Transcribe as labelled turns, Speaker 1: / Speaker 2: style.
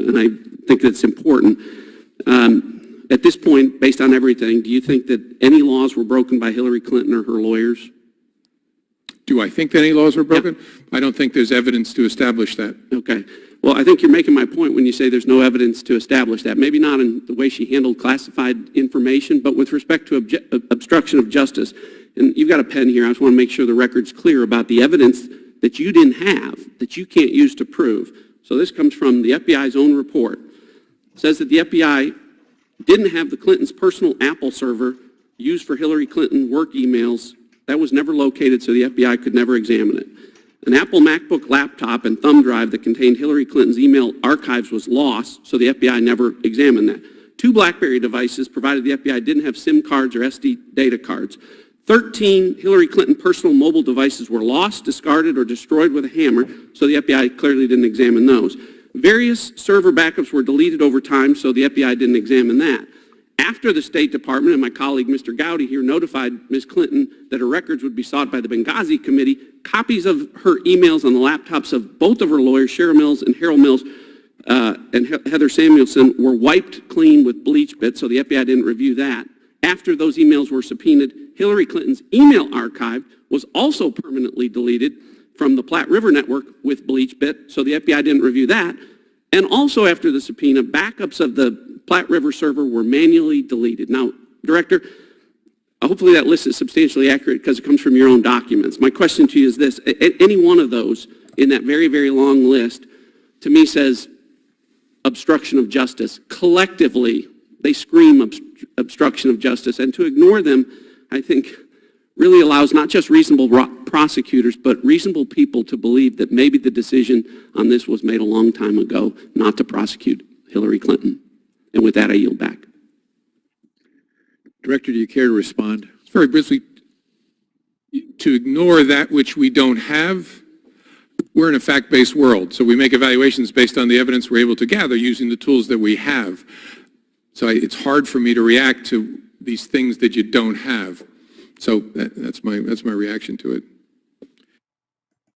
Speaker 1: and I think that's important. At this point, based on everything, do you think that any laws were broken by Hillary Clinton or her lawyers?
Speaker 2: Do I think that any laws were broken? Yep. I don't think there's evidence to establish that.
Speaker 1: Okay. Well, I think you're making my point when you say there's no evidence to establish that. Maybe not in the way she handled classified information, but with respect to obstruction of justice. And you've got a pen here. I just want to make sure the record's clear about the evidence that you didn't have, that you can't use to prove. So this comes from the FBI's own report. It says that the FBI didn't have the Clintons' personal Apple server used for Hillary Clinton work emails. That was never located, so the FBI could never examine it. An Apple MacBook laptop and thumb drive that contained Hillary Clinton's email archives was lost, so the FBI never examined that. 2 BlackBerry devices, provided the FBI didn't have SIM cards or SD data cards. 13 Hillary Clinton personal mobile devices were lost, discarded, or destroyed with a hammer, so the FBI clearly didn't examine those. Various server backups were deleted over time, so the FBI didn't examine that. After the State Department and my colleague Mr. Gowdy here notified Ms. Clinton that her records would be sought by the Benghazi Committee, copies of her emails on the laptops of both of her lawyers, Cheryl Mills and Harold Mills, and Heather Samuelson, were wiped clean with bleach bits, so the FBI didn't review that. After those emails were subpoenaed, Hillary Clinton's email archive was also permanently deleted from the Platte River Network with bleach bit, so the FBI didn't review that. And also after the subpoena, backups of the Platte River server were manually deleted. Now, Director, hopefully that list is substantially accurate because it comes from your own documents. My question to you is this: any one of those in that very, very long list, to me, says obstruction of justice. Collectively, they scream obstruction of justice, and to ignore them, I think, really allows not just reasonable prosecutors, but reasonable people to believe that maybe the decision on this was made a long time ago not to prosecute Hillary Clinton. And with that, I yield back.
Speaker 3: Director, do you care to respond?
Speaker 2: Very briefly, to ignore that which we don't have, we're in a fact-based world, so we make evaluations based on the evidence we're able to gather using the tools that we have. So it's hard for me to react to these things that you don't have. So that's my reaction to it.